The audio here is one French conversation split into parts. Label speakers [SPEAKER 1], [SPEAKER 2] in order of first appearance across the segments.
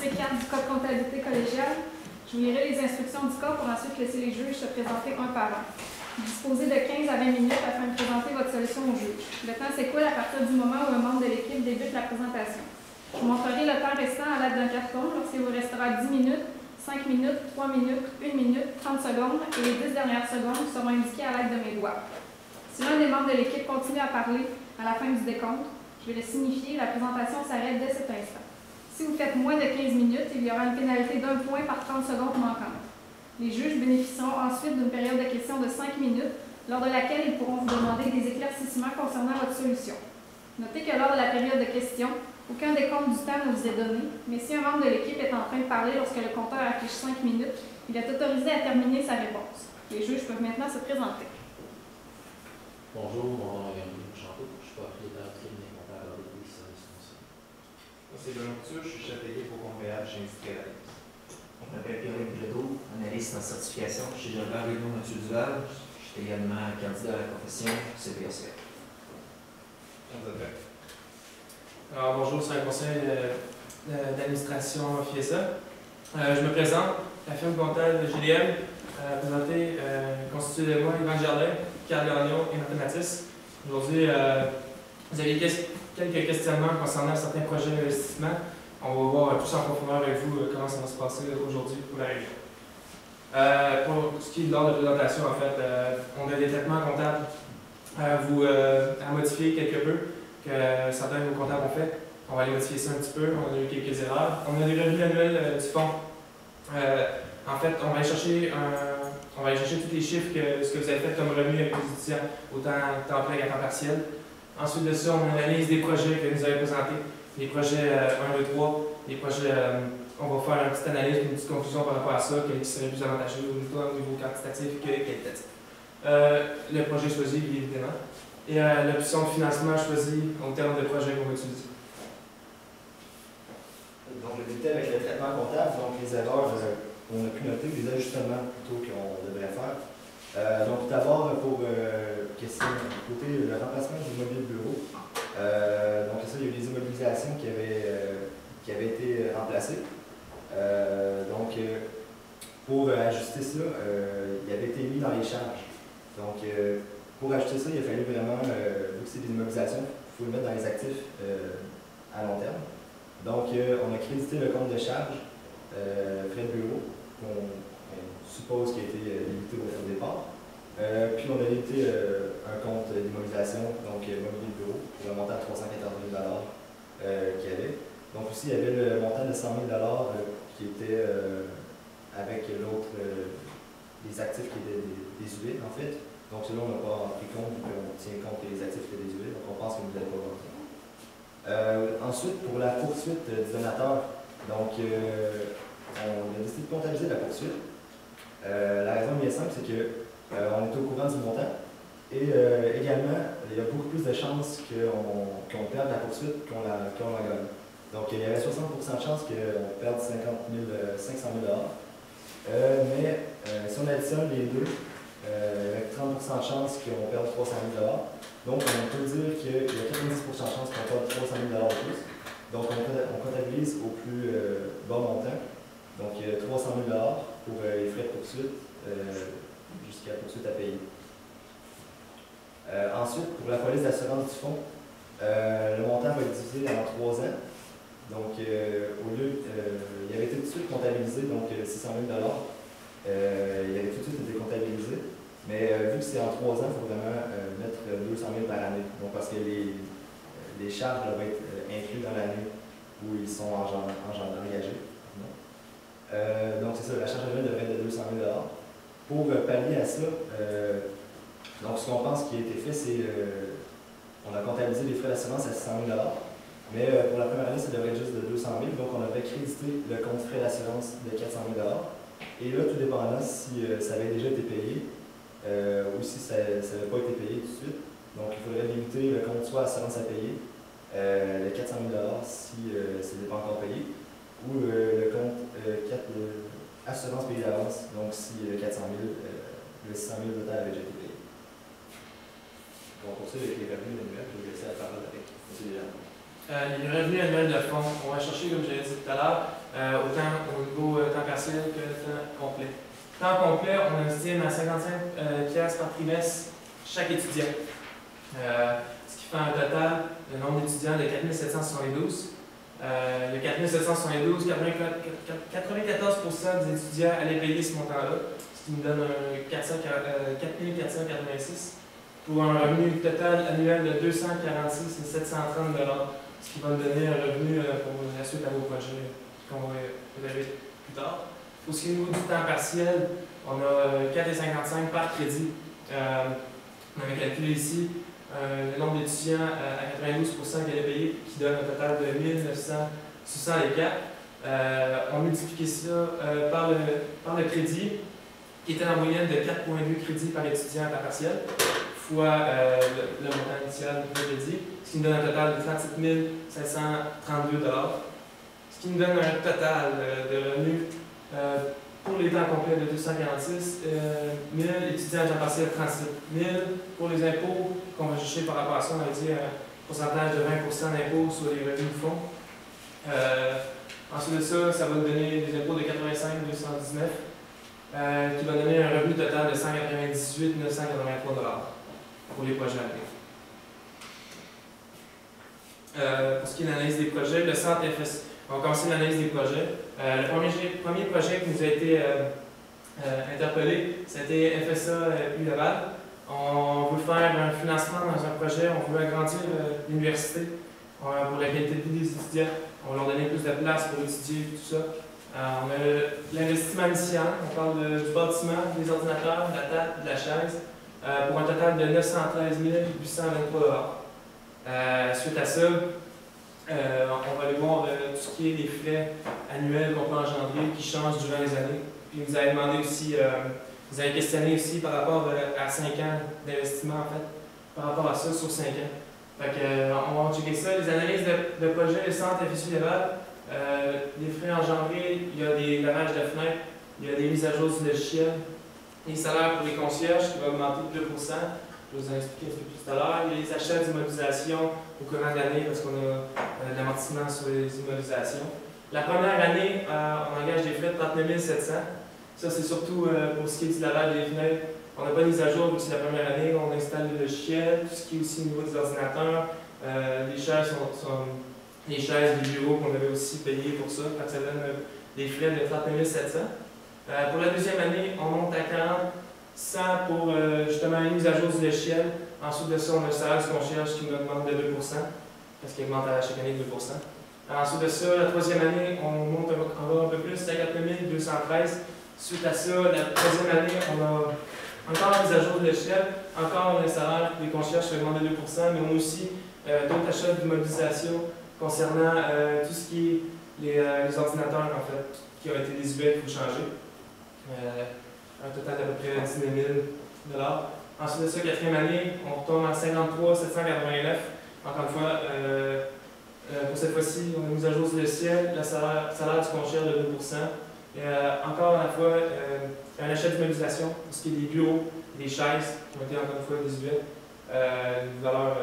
[SPEAKER 1] C4 du Code de comptabilité collégiale. Je vous lirai les instructions du cas pour ensuite laisser les juges se présenter un par un. Vous disposez de 15 à 20 minutes afin de présenter votre solution au juge. Le temps s'écoule à partir du moment où un membre de l'équipe débute la présentation. Je vous montrerai le temps restant à l'aide d'un carton lorsqu'il vous restera 10 minutes, 5 minutes, 3 minutes, 1 minute, 30 secondes et les 10 dernières secondes seront indiquées à l'aide de mes doigts. Si l'un des membres de l'équipe continue à parler à la fin du décompte, je vais le signifier, la présentation s'arrête dès cet instant. Si vous faites moins de 15 minutes, il y aura une pénalité d'1 point par 30 secondes manquantes. Les juges bénéficieront ensuite d'une période de questions de 5 minutes, lors de laquelle ils pourront vous demander des éclaircissements concernant votre solution. Notez que lors de la période de questions, aucun décompte du temps ne vous est donné, mais si un membre de l'équipe est en train de parler lorsque le compteur affiche 5 minutes, il est autorisé à terminer sa réponse. Les juges peuvent maintenant se présenter.
[SPEAKER 2] Bonjour, mon nom est Rémi Chanteau, je suis propriétaire du cabinet comptable avec des services conseils.
[SPEAKER 3] Moi, c'est Benoît Couture, je suis chef d'équipe au comptable chez Industrial.
[SPEAKER 4] Je m'appelle Pierre-Yves Ledoux, analyste en certification chez Gilbert Renaud Mathieu Duval. Je suis également candidat à la profession CPSC.
[SPEAKER 5] Alors, bonjour, c'est un conseil d'administration FIESA. Je me présente, la firme comptable GDM, présentée, constituée de moi, Yvan Jardin, Carl Gagnon et Martin Mathis. Aujourd'hui, vous avez quelques questionnements concernant certains projets d'investissement. On va voir plus en profondeur avec vous comment ça va se passer aujourd'hui pour la région. Pour ce qui est de l'ordre de présentation, en fait, on a des traitements comptables à modifier quelque peu que certains de nos comptables ont fait. On va aller modifier ça un petit peu. On a eu quelques erreurs. On a des revenus annuels du fonds. En fait, on va aller chercher tous les chiffres ce que vous avez fait comme revenu avec vos étudiants, autant temps plein qu'à temps partiel. Ensuite de ça, on analyse des projets que vous avez présentés, les projets 1, 2, 3, les projets, on va faire une petite analyse, une petite conclusion par rapport à ça, qui serait plus avantageux au niveau quantitatif que qualitatif. Le projet choisi, bien évidemment, et l'option de financement choisie au terme de projet qu'on va utiliser.
[SPEAKER 3] Donc, je vais débuter avec le traitement comptable, donc les erreurs qu'on a pu noter, les ajustements plutôt qu'on devrait faire. Donc, tout d'abord, pour côté le remplacement du mobile bureau, donc ça, il y a eu des immobilisations qui avaient été remplacées. Pour ajuster ça, il avait été mis dans les charges. Donc, pour ajuster ça, il a fallu vraiment, vu que c'est des immobilisations, il faut le mettre dans les actifs à long terme. Donc, on a crédité le compte de charge, frais de bureau, qu'on suppose qu'il a été limité au départ. Puis, on a limité un compte d'immobilisation, donc mobilier de bureau, pour un montant de 314 000 qu'il y avait. Donc, aussi, il y avait le montant de 100 000 qui était avec l'autre, les actifs qui étaient désuets, en fait. Donc, celui-là, on n'a pas pris compte, vu qu'on tient compte des actifs qui étaient désuets, donc on pense que vous n'avez pas vendu. Ensuite, pour la poursuite du donateur, donc, on a décidé de comptabiliser la poursuite. La raison bien simple, c'est qu'on est au courant du montant et également, il y a beaucoup plus de chances qu'on perde la poursuite qu'on la gagne. Donc, il y avait 60% de chances qu'on perde 500 000 mais si on additionne les deux, avec 30% de chances qu'on perde 300 000 donc on peut dire qu'il y a 90% de chances qu'on perde 300 000 de plus. Donc, on comptabilise au plus bas montant. Donc, 300 000 pour les frais de poursuite jusqu'à la poursuite à payer. Ensuite, pour la police d'assurance du fonds, le montant va être divisé en 3 ans. Donc, au lieu, il avait été tout de suite comptabilisé, donc 600 000 il avait tout de suite été comptabilisé. Mais vu que c'est en 3 ans, il faut vraiment mettre 200 000 par année. Donc, parce que les charges doivent être inclus dans l'année où ils sont engagés. Donc, c'est ça, la charge annuelle devrait être de 200 000 Pour pallier à ça, donc ce qu'on pense qui a été fait, c'est on a comptabilisé les frais d'assurance à 600 000 mais pour la première année, ça devrait être juste de 200 000 donc on avait crédité le compte frais d'assurance de 400 000 et là, tout dépendant si ça avait déjà été payé ou si ça n'avait pas été payé tout de suite. Donc, il faudrait limiter le compte soit assurance à payer, les 400 000 si ce n'est pas encore payé, ou le compte assurance payée d'avance, donc si 400 000, le 600 000 total avait déjà été payé.
[SPEAKER 2] Donc, pour ça, avec les revenus annuels, je vais laisser la parole avec M. Léon.
[SPEAKER 5] les revenus annuels de fonds. On va chercher, comme je l'ai dit tout à l'heure, autant au niveau temps partiel que temps complet. Temps complet, on estime à 55 piastres par trimestre chaque étudiant. Ce qui fait un total de nombre d'étudiants de 4772. Il y a 4772, 94% des étudiants allaient payer ce montant-là, ce qui nous donne 4486 pour un revenu total annuel de 246 730 $, ce qui va nous donner un revenu pour la suite à vos projets qu'on va évaluer plus tard. Pour ce qui est au niveau du temps partiel, on a 4,55 par crédit. On avait calculé ici le nombre d'étudiants à 92% qui allaient payer, qui donne un total de 1964. On multipliait ça par le crédit, qui était en moyenne de 4,2 crédits par étudiant à temps partiel, fois le montant initial de crédit, ce qui nous donne un total de 37 732 $, ce qui nous donne un total de revenus pour les temps complets de 246 000, étudiants à temps partiel 37 000. Pour les impôts qu'on va juger par rapport à ça, on a dit un pourcentage de 20% d'impôts sur les revenus de fonds. Ensuite de ça, ça va nous donner des impôts de 85 219, qui va donner un revenu total de 198 983 $ pour les projets à venir. Pour ce qui est de l'analyse des projets, le centre FS. On va commencer l'analyse des projets. Le premier projet qui nous a été interpellé, c'était FSA U-Laval. On veut faire un financement dans un projet, on veut agrandir l'université pour la qualité de vie des étudiants. On va leur donner plus de place pour étudier, tout ça. On a l'investissement initial, on parle du bâtiment, des ordinateurs, de la table, de la chaise, pour un total de 913 823 $. Suite à ça, on va aller voir tout ce qui est les frais annuels qu'on peut engendrer qui changent durant les années. Puis vous avez demandé aussi, vous avez questionné aussi par rapport à 5 ans d'investissement en fait, par rapport à ça sur 5 ans. Fait que, on va checker ça, les analyses de projet, le centre FSU Laval, les frais engendrés, il y a des lavages de fenêtres, il y a des mises à jour du logiciel, les salaires pour les concierges qui vont augmenter de 2%. Je vais vous en expliquer un peu plus tout à l'heure. Il y a les achats d'immobilisation au courant de l'année parce qu'on a de l'amortissement sur les immobilisations. La première année, on engage des frais de 39 700. Ça, c'est surtout pour ce qui est du lavage des fenêtres. On n'a pas de mise à jour vu que c'est la première année. On installe le logiciel, tout ce qui est aussi au niveau des ordinateurs. Les chaises, les chaises, les bureaux qu'on avait aussi payés pour ça. Ça donne des frais de 39 700. Pour la deuxième année, on monte à 40 100 pour justement une mise à jour du logiciel. Ensuite de ça, on a le salaire du concierge qui nous augmente de 2%, parce qu'il augmente à chaque année de 2%. Ensuite de ça, la troisième année, on monte encore un peu plus, 59 213. Suite à ça, la troisième année, on a encore la mise à jour du logiciel, encore le salaire des concierges qui augmente de 2%, mais on a aussi d'autres achats d'immobilisation concernant tout ce qui est les ordinateurs, en fait, qui ont été désuets qu'il faut changer. Un total d'à peu près 19 000 $. Ensuite de ça, quatrième année, on retombe à 53 789. Encore une fois, pour cette fois-ci, on a mis à jour le ciel, le salaire du concierge de 2%. Encore une fois, un achat d'immobilisation pour ce qui est des bureaux, des chaises qui ont été encore une fois désuets, une valeur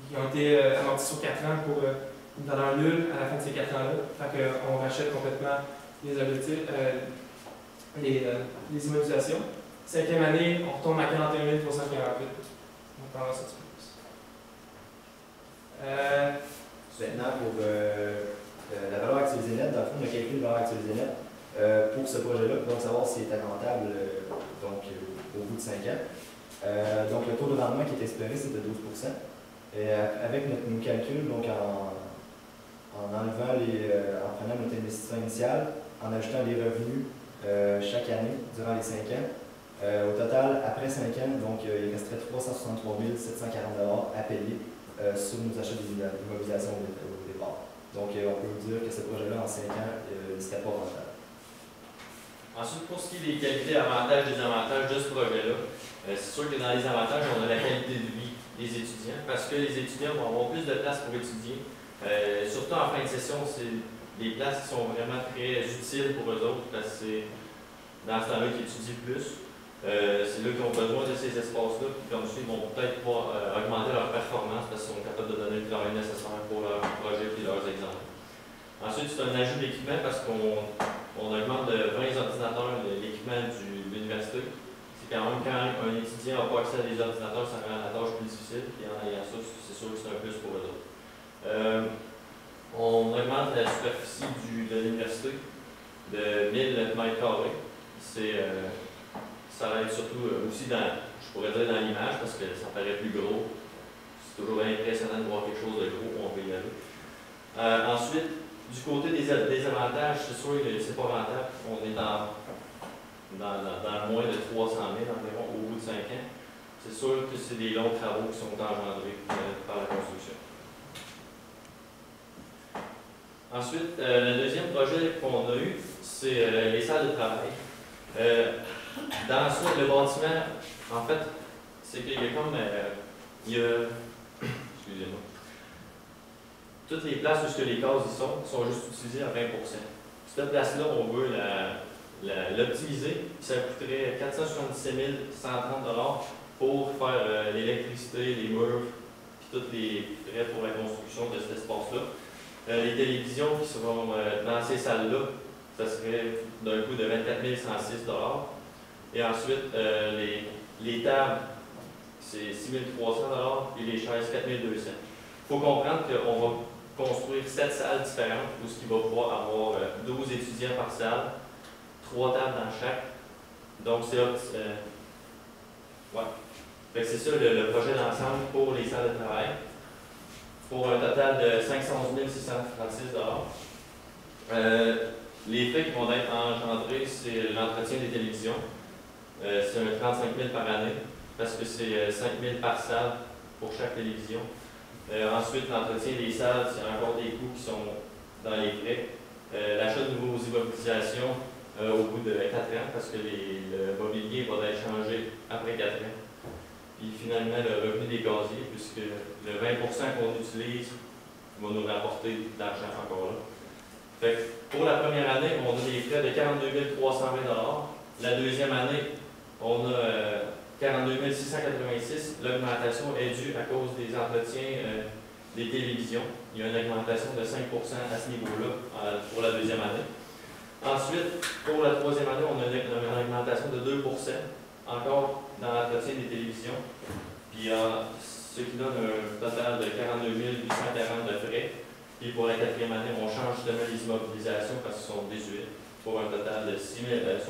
[SPEAKER 5] qui ont été amortis sur 4 ans pour une valeur nulle à la fin de ces 4 ans-là. Fait qu'on rachète complètement les objectifs. Les immobilisations. Cinquième année, on retombe à 41 348. On parlera ça un petit peu plus.
[SPEAKER 3] Maintenant, pour la valeur actualisée nette, dans le fond, on a calculé la valeur actualisée nette pour ce projet-là, pour savoir s'il était rentable au bout de 5 ans. Donc, le taux de rendement qui est espéré, c'est de 12%. Et avec nos calculs, donc en enlevant en prenant notre investissement initial, en ajoutant les revenus chaque année durant les 5 ans. Au total, après 5 ans, donc, il resterait 363 740 $ à payer sur nos achats d'immobilisation au départ. Donc, on peut vous dire que ce projet-là, en 5 ans, il ne serait pas rentable.
[SPEAKER 6] Ensuite, pour ce qui est des qualités, avantages, désavantages de ce projet-là, c'est sûr que dans les avantages, on a la qualité de vie des étudiants parce que les étudiants vont avoir plus de place pour étudier. Surtout en fin de session, c'est des places qui sont vraiment très utiles pour eux autres parce que c'est dans ce temps-là qu'ils étudient plus. C'est là qu'ils ont besoin de ces espaces-là, puis comme ça, ils vont peut-être pouvoir augmenter leur performance parce qu'ils sont capables de donner le travail nécessaire pour leur projet et leurs exemples. Ensuite, c'est un ajout d'équipement parce qu'on augmente de 20 ordinateurs l'équipement de l'université. C'est quand même quand un étudiant n'a pas accès à des ordinateurs, ça rend la tâche plus difficile, et en ayant ça, c'est sûr que c'est un plus pour eux autres. On augmente la superficie de l'université de 1000 m². Ça va être surtout aussi je pourrais dire dans l'image parce que ça paraît plus gros. C'est toujours impressionnant de voir quelque chose de gros, on peut y aller. Ensuite, du côté des avantages, c'est sûr que c'est pas rentable. On est dans moins de 300 000 environ au bout de 5 ans. C'est sûr que c'est des longs travaux qui sont engendrés par la construction. Ensuite, le deuxième projet qu'on a eu, c'est les salles de travail. Dans ça, le bâtiment, en fait, c'est qu'il y a comme. Excusez-moi. Toutes les places où les cases y sont juste utilisées à 20 %. Cette place-là, on veut l'optimiser. Ça coûterait 477 130 $ pour faire l'électricité, les murs, puis tous les frais pour la construction de cet espace-là. Les télévisions qui seront dans ces salles-là, ça serait d'un coût de 24 106 $. Et ensuite, les tables, c'est 6 300 $ et les chaises, 4 200 $. Il faut comprendre qu'on va construire 7 salles différentes où il va pouvoir avoir 12 étudiants par salle, 3 tables dans chaque. Donc, c'est ça le projet d'ensemble pour les salles de travail, pour un total de 511 636 $. Les frais qui vont être engendrés, c'est l'entretien des télévisions. C'est un 35 000 par année, parce que c'est 5 000 par salle pour chaque télévision. Ensuite, l'entretien des salles, c'est encore des coûts qui sont dans les frais. L'achat de nouveaux immobilisations au bout de 4 ans, parce que le mobilier va être changé après 4 ans. Puis finalement, le revenu des gaziers, puisque le 20 % qu'on utilise va nous rapporter de l'argent encore là. Fait que pour la première année, on a des frais de 42 320 $. La deuxième année, on a 42 686. L'augmentation est due à cause des entretiens des télévisions. Il y a une augmentation de 5 % à ce niveau-là pour la deuxième année. Ensuite, pour la troisième année, on a une augmentation de 2 % encore dans l'entretien des télévisions. Puis ce qui donne un total de 42 840 de frais. Puis pour la quatrième année, on change justement les immobilisations parce qu'ils sont désuets pour un total de 66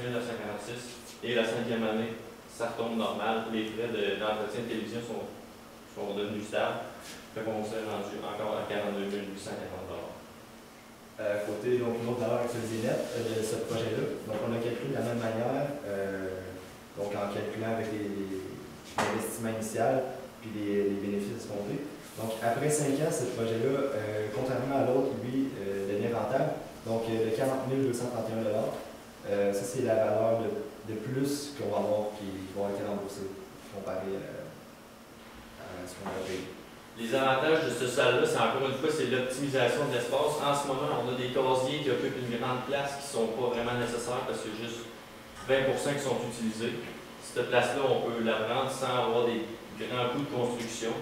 [SPEAKER 6] 946. Et la cinquième année, ça retombe normal. Les frais d'entretien de télévision sont devenus stables. Fait qu'on s'est rendu encore à 42 840 $.
[SPEAKER 3] Côté donc une autre valeur actualisée nette de ce projet-là. Donc on a calculé de la même manière, donc en calculant avec l'investissement initial puis les bénéfices escomptés. Donc après 5 ans, ce projet-là, contrairement à l'autre, lui, devient rentable. Donc de 40 231 $. Ça, c'est la valeur de plus qu'on va avoir qui va être remboursée comparé à ce qu'on a payé.
[SPEAKER 6] Les avantages de cette salle-là, c'est encore une fois, c'est l'optimisation de l'espace. En ce moment, on a des casiers qui occupent une grande place qui ne sont pas vraiment nécessaires parce que juste 20 % qui sont utilisés. Cette place-là, on peut la prendre sans avoir des grands coûts de construction.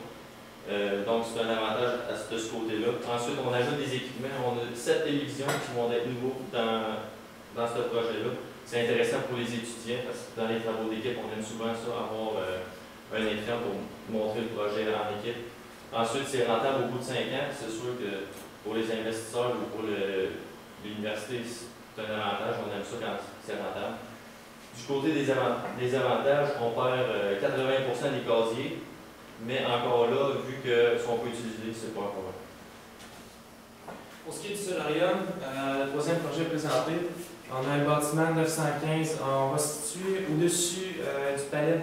[SPEAKER 6] Donc, c'est un avantage de ce côté-là. Ensuite, on ajoute des équipements. On a 7 télévisions qui vont être nouveaux dans ce projet-là. C'est intéressant pour les étudiants parce que dans les travaux d'équipe, on aime souvent ça, avoir un écran pour montrer le projet en équipe. Ensuite, c'est rentable au bout de 5 ans. C'est sûr que pour les investisseurs ou pour l'université, c'est un avantage. On aime ça quand c'est rentable. Du côté des avantages, on perd 80 % des casiers, mais encore là, vu que ce qu'on peut utiliser, c'est pas un problème.
[SPEAKER 5] Pour ce qui est du solarium, le troisième projet présenté, on a un bâtiment 915. On va se situer au-dessus du palais.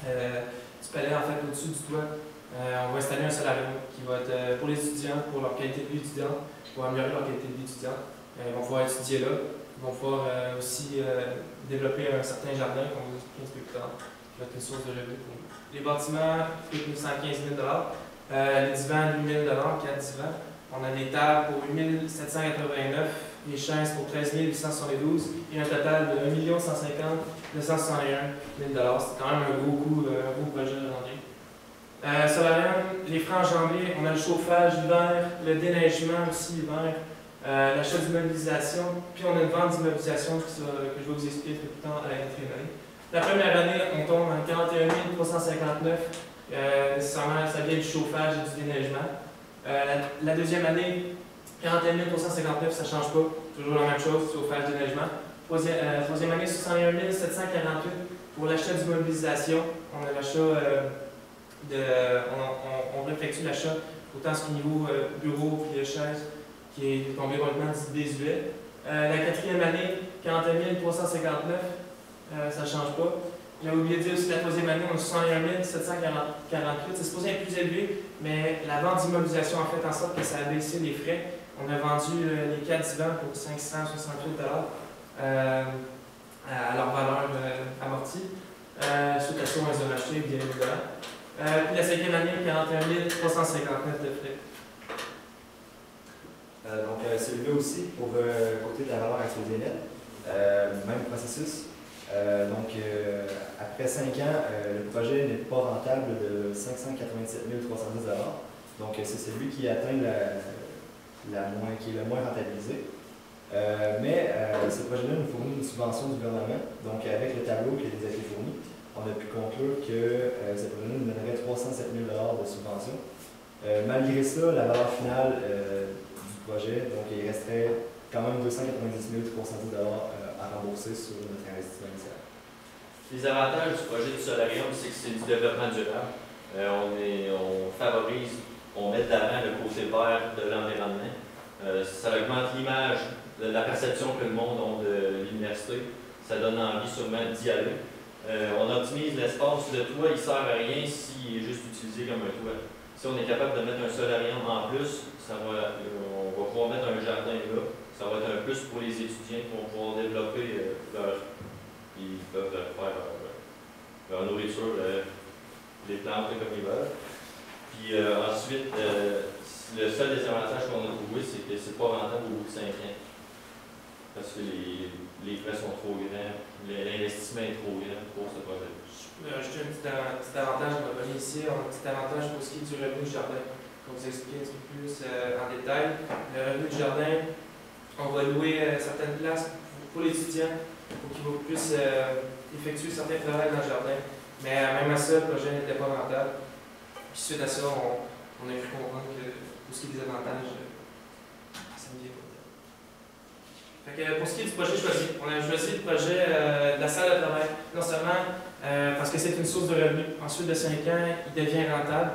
[SPEAKER 5] En fait, au-dessus du toit. On va installer un solarium qui va être pour les étudiants, pour leur qualité de vie étudiante, pour améliorer leur qualité de vie étudiante. Ils vont pouvoir étudier là. Ils vont pouvoir aussi développer un certain jardin, comme on vous explique un petit peu plus tard, qui va être une source de revenus pour nous. Les bâtiments coûtent 115 000 $. Les divans, 8 000 $, 4 divans. On a des tables pour 8 789. les chaises pour 13 872 et un total de 1 150 961 000 $. C'est quand même un gros coup, un gros projet aujourd'hui. Solarium, les frais enjambés, on a le chauffage l'hiver, le déneigement aussi l'hiver, l'achat d'immobilisation, puis on a une vente d'immobilisation que je vais vous expliquer un peu plus tard à la 4e année. La première année, on tombe en 41 359. Nécessairement, ça vient du chauffage et du déneigement. La deuxième année, 41 359, ça ne change pas. Toujours la même chose, chauffage, déneigement. Troisième année, 61 748 pour l'achat d'immobilisation. On a l'achat on effectue l'achat autant ce qui est niveau bureau et chaises qui est tombé complètement désuet. La 4e année, 41 359, ça ne change pas. J'avais oublié de dire aussi la 3e année, on a 61 748. C'est supposé être plus élevé, mais la vente d'immobilisation a fait en sorte que ça a baissé les frais. On a vendu les 4 divans pour 568 $ à leur valeur amortie. Suite à ça, on les a rachetés bien évidemment. Puis la 5e année, 41 359 de frais.
[SPEAKER 3] Donc, celui-là aussi, pour côté de la valeur actualisée nette, même processus. Après 5 ans, le projet n'est pas rentable de 587 310 $. Donc, c'est celui qui atteint qui est le moins rentabilisé. Ce projet-là nous fournit une subvention du gouvernement. Donc, avec le tableau qui nous a été fourni, on a pu conclure que ce projet-là nous donnerait 307 000 $ de subvention. Malgré ça, la valeur finale du projet, donc il resterait quand même 290 310 $ à rembourser sur notre investissement initial.
[SPEAKER 6] Les avantages du projet du solarium, c'est que c'est du développement durable. On favorise, on met de l'avant le côté vert de l'environnement. Ça augmente l'image, la perception que le monde a de l'université. Ça donne envie sûrement d'y aller. On optimise l'espace. Le toit, il ne sert à rien s'il est juste utilisé comme un toit. Si on est capable de mettre un solarium en plus, on va pouvoir mettre un jardin là. Ça va être un plus pour les étudiants qui vont pouvoir développer ils peuvent faire leur nourriture, les planter comme ils veulent. Puis ensuite, le seul désavantage qu'on a trouvé, c'est que c'est pas rentable au bout de 5 ans. Parce que les frais sont trop grands, l'investissement est trop grand pour ce projet.
[SPEAKER 5] Je vais ajouter un petit avantage, on va donner ici, un petit avantage pour ce qui est du revenu du jardin. Pour vous expliquer un petit peu plus en détail, le revenu du jardin, on va louer certaines places pour l'étudiant pour qu'il puisse effectuer certains travaux dans le jardin. Mais même à ça, le projet n'était pas rentable. Puis suite à ça, on a cru comprendre que pour ce qui est des avantages, ça ne vient pas. Fait que pour ce qui est du projet choisi, on a choisi le projet de la salle de travail. Non seulement parce que c'est une source de revenus. Ensuite de 5 ans, il devient rentable.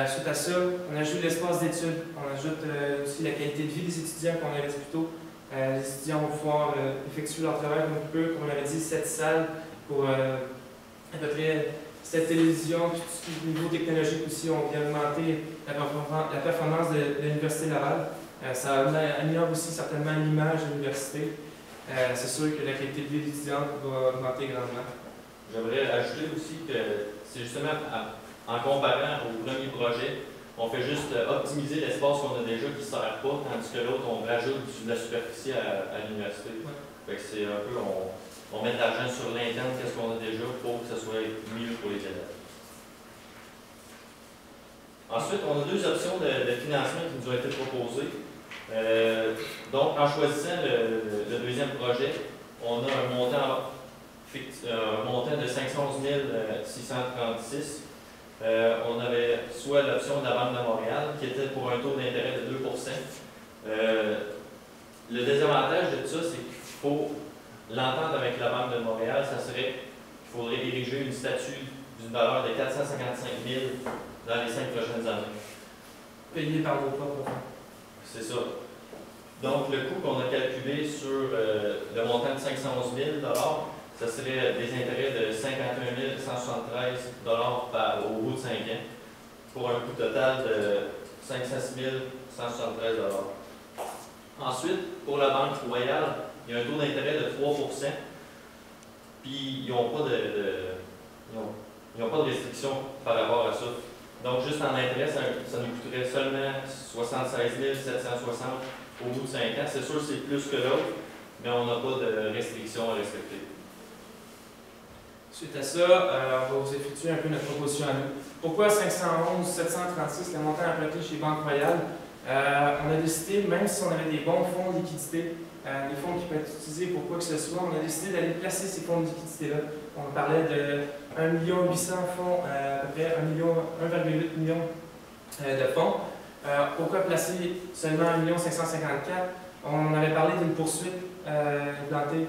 [SPEAKER 5] Suite à ça, on ajoute l'espace d'études. On ajoute aussi la qualité de vie des étudiants qu'on avait dit plus tôt. Les étudiants vont pouvoir effectuer leur travail comme ils peuvent, comme on avait dit, 7 salles pour à peu près 7 télévisions, puis tout ce qui est niveau technologique aussi, on vient augmenter la performance de l'Université Laval. Ça améliore aussi certainement l'image de l'université. C'est sûr que la qualité de vie des étudiants va augmenter grandement.
[SPEAKER 6] J'aimerais ajouter aussi que c'est justement en comparant au premier projet, on fait juste optimiser l'espace qu'on a déjà qui ne sert pas, tandis que l'autre, on rajoute de la superficie à l'université. Fait que c'est un peu, on met de l'argent sur l'interne, qu'est-ce qu'on a déjà pour que ce soit mieux pour les élèves. Ensuite, on a 2 options de financement qui nous ont été proposées. Donc, en choisissant le deuxième projet, on a un montant de 511 636. On avait soit l'option de la Banque de Montréal, qui était pour un taux d'intérêt de 2 Le désavantage de ça, c'est qu'il faut l'entente avec la Banque de Montréal, ça serait qu'il faudrait ériger une statue d'une valeur de 455 000 dans les 5 prochaines années.
[SPEAKER 5] Payé par vos propres fonds.
[SPEAKER 6] C'est ça. Donc, le coût qu'on a calculé sur le montant de 511 000 ça serait des intérêts de 51 173 $ au bout de 5 ans, pour un coût total de 56 173 $. Ensuite, pour la Banque Royale, il y a un taux d'intérêt de 3 %, puis ils n'ont pas de restrictions par rapport à ça. Donc, juste en intérêt, ça nous coûterait seulement 76 760 au bout de 5 ans. C'est sûr que c'est plus que l'autre, mais on n'a pas de restrictions à respecter.
[SPEAKER 5] Suite à ça, on va vous effectuer un peu notre proposition à nous. Pourquoi 511 736, le montant emprunté chez Banque Royale? On a décidé, même si on avait des bons fonds de liquidité, des fonds qui peuvent être utilisés pour quoi que ce soit, on a décidé d'aller placer ces fonds de liquidité-là. On parlait de 1 800 000 fonds, à peu près 1,8 million de fonds. Pourquoi placer seulement 1 554 000? On avait parlé d'une poursuite implantée.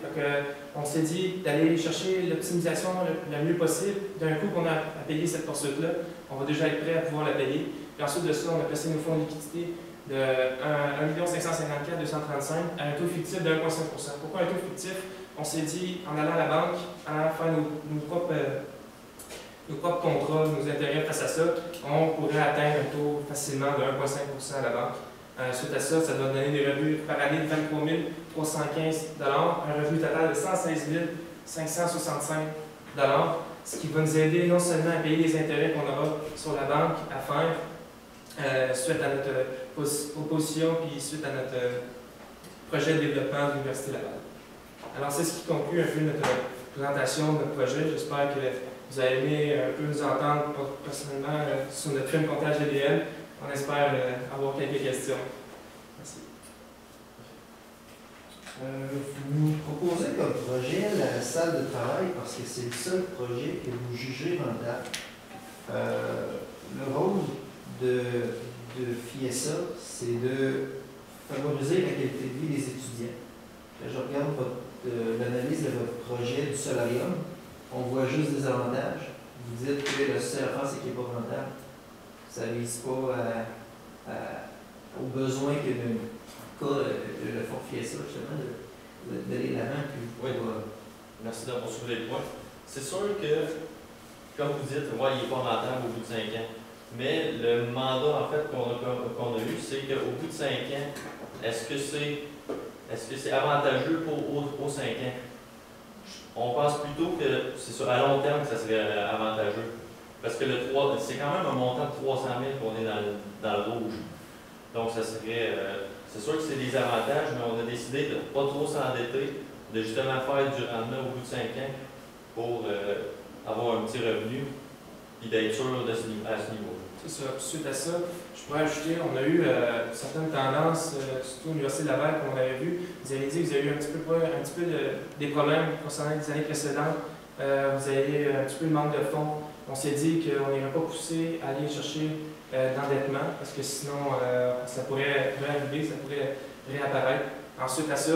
[SPEAKER 5] On s'est dit d'aller chercher l'optimisation le mieux possible. D'un coup qu'on a à payer cette poursuite-là, on va déjà être prêt à pouvoir la payer. Puis ensuite de ça, on a placé nos fonds de liquidité de 1 554 235 à un taux fictif de 1,5 %. Pourquoi un taux fictif? On s'est dit, en allant à la banque, en faire nos propres contrats, nos intérêts face à ça, on pourrait atteindre un taux facilement de 1,5 % à la banque. Suite à ça, ça doit donner des revenus par année de 23 315 $, un revenu total de 116 565 $, ce qui va nous aider non seulement à payer les intérêts qu'on aura sur la banque à faire, suite à notre proposition puis suite à notre projet de développement de l'Université Laval. Alors, c'est ce qui conclut un peu notre présentation de notre projet. J'espère que vous avez aimé un peu nous entendre personnellement sur notre film comptage GDM. On espère avoir quelques questions. Merci.
[SPEAKER 4] Vous nous proposez comme projet la salle de travail parce que c'est le seul projet que vous jugez rentable. Le rôle de FIESA, c'est de favoriser la qualité de vie des étudiants. Quand je regarde l'analyse de votre projet du solarium, on voit juste des avantages. Vous dites que la seule affaire, c'est qu'il n'est pas rentable. Ça ne vise pas aux besoins que le fonds FIESA, justement, d'aller de l'avant.
[SPEAKER 6] Oui, merci d'avoir soulevé le point. C'est sûr que, comme vous dites, il n'est pas rentable au bout de 5 ans. Mais le mandat en fait, qu'on a eu, c'est qu'au bout de 5 ans, est-ce que c'est avantageux aux 5 ans? On pense plutôt que c'est à long terme que ça serait avantageux. Parce que c'est quand même un montant de 300 000 qu'on est dans le rouge. Donc, ça serait. C'est sûr que c'est des avantages, mais on a décidé de ne pas trop s'endetter, de justement faire du rendement au bout de 5 ans pour avoir un petit revenu et d'être sûr à ce niveau.
[SPEAKER 5] C'est ça. Suite à ça, je pourrais ajouter, on a eu certaines tendances, surtout à l'Université de Laval, comme on avait vu. Vous avez dit que vous avez eu un petit peu des problèmes concernant les années précédentes. Vous avez un petit peu de manque de fonds. On s'est dit qu'on n'irait pas pousser à aller chercher d'endettement, parce que sinon, ça pourrait réarriver, ça pourrait réapparaître. Ensuite à ça,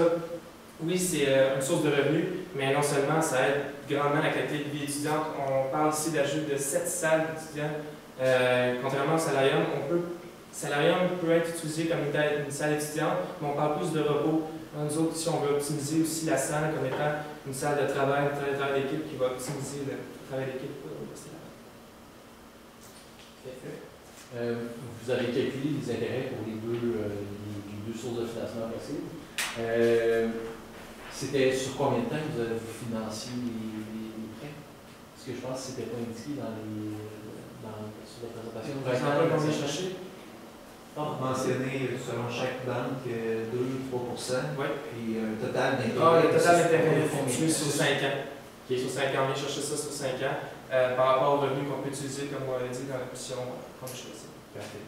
[SPEAKER 5] oui, c'est une source de revenus, mais non seulement ça aide grandement la qualité de vie étudiante. On parle ici d'ajout de 7 salles d'étudiants. Contrairement au salarium, salarium peut être utilisé comme une salle étudiante, mais on parle plus de repos. Nous autres, si on veut optimiser aussi la salle comme étant une salle de travail, d'équipe qui va optimiser le travail d'équipe pour l'université.
[SPEAKER 2] Vous avez calculé les intérêts pour les deux sources de financement possibles. C'était sur combien de temps que vous avez financé les prêts? Parce que je pense que ce n'était pas indiqué sur la présentation.
[SPEAKER 5] Vous avez combien cherché?
[SPEAKER 4] Mentionner selon chaque banque 2-3%,
[SPEAKER 5] oui.
[SPEAKER 4] Puis un total d'intérêt.
[SPEAKER 5] Le total d'intérêt est fluctué sur 5 ans. Sur 5 ans, on vient chercher ça sur 5 ans par rapport aux revenus qu'on peut utiliser, comme on l'avait dit dans la mission qu'on a choisie.
[SPEAKER 4] Parfait.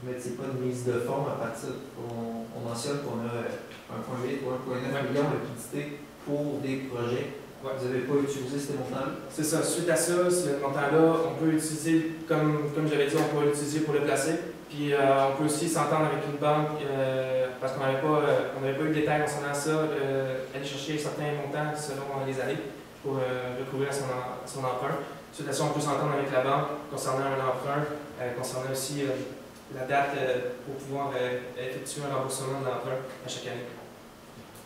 [SPEAKER 4] Vous ne mettiez pas de mise de fonds à partir. On mentionne qu'on a 1,8 ou 1,9 millions de liquidités pour des projets. Ouais. Vous n'avez pas utilisé ces montants-là? C'est ça.
[SPEAKER 5] Suite à ça, ce montant-là, on peut l'utiliser, comme j'avais dit, on peut l'utiliser pour le placer. Puis on peut aussi s'entendre avec une banque, parce qu'on n'avait pas eu de détails concernant ça, aller chercher certains montants selon les années pour recouvrir son emprunt. Suite à ça, on peut s'entendre avec la banque concernant un emprunt, concernant aussi la date pour pouvoir effectuer un remboursement de l'emprunt à chaque année.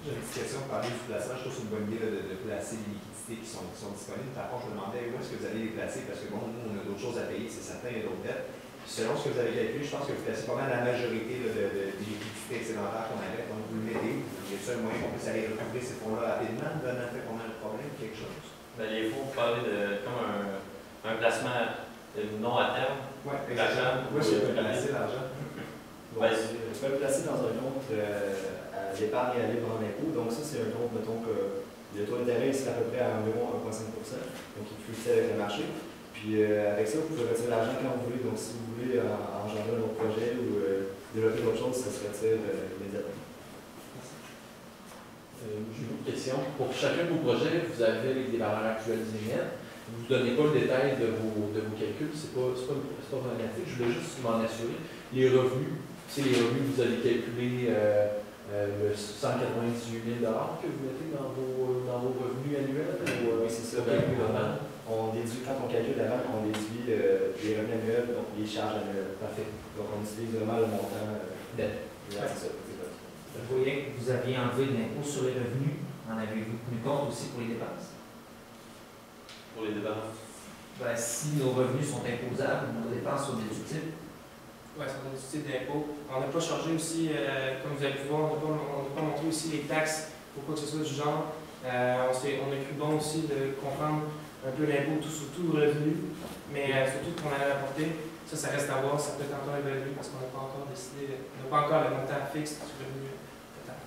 [SPEAKER 7] J'ai une petite question pour parler du placement. Je trouve que c'est une bonne idée de placer les liquidités qui sont disponibles. Par contre, je me demandais où est-ce que vous allez les placer parce que bon, nous, on a d'autres choses à payer, c'est certain, il y a d'autres dettes. Selon ce que vous avez calculé, je pense que vous placez pas mal la majorité des liquidités excédentaires qu'on avait. Donc, vous le mettez. Il y a le seul moyen qu'on puisse aller recouvrir ces fonds-là rapidement, donnant fait qu'on a un problème, quelque chose.
[SPEAKER 6] Bien, les fonds, vous parlez de comme un placement non à terme.
[SPEAKER 7] Oui,
[SPEAKER 6] L'argent.
[SPEAKER 7] Où est-ce que tu peux placer l'argent?
[SPEAKER 3] Donc, tu peux le placer dans un compte à l'épargne et à libre en impôt. Donc ça, c'est un compte, mettons que le taux d'intérêt est à peu près à environ 1,5 %. Donc il fluctue avec le marché. Puis avec ça, vous pouvez retirer l'argent quand vous voulez. Donc si vous voulez engendrer un autre projet ou développer d'autres choses, ça se retire immédiatement.
[SPEAKER 2] J'ai une autre question. Pour chacun de vos projets, vous avez des valeurs actualisées nettes. Vous ne donnez pas le détail de vos calculs, c'est pas problématique. Je voulais juste m'en assurer. Les revenus, c'est les revenus que vous allez calculer le 198 000 que vous mettez dans vos revenus annuels.
[SPEAKER 3] Oui, c'est ça. On déduit, quand on calcule la vente, on déduit les revenus annuels, donc les charges annuelles.
[SPEAKER 2] Parfait.
[SPEAKER 3] Donc on utilise vraiment le montant net.
[SPEAKER 2] Ouais.
[SPEAKER 3] C'est ça.
[SPEAKER 8] Je voyais que vous aviez enlevé de l'impôt sur les revenus. En avez-vous tenu compte aussi pour les dépenses?
[SPEAKER 6] Pour les dépenses.
[SPEAKER 8] Ben, si nos revenus sont imposables, nos dépenses sont déductibles.
[SPEAKER 5] Oui, c'est un déductible d'impôt. On n'a pas chargé aussi, comme vous avez pu voir, on n'a pas montré aussi les taxes ou quoi que ce soit du genre. On a cru bon aussi de comprendre un peu l'impôt sur tout le revenu, mais surtout qu'on allait apporter. Ça reste à voir, ça peut être encore évalué parce qu'on n'a pas encore décidé, on n'a pas encore le montant fixe du revenu total.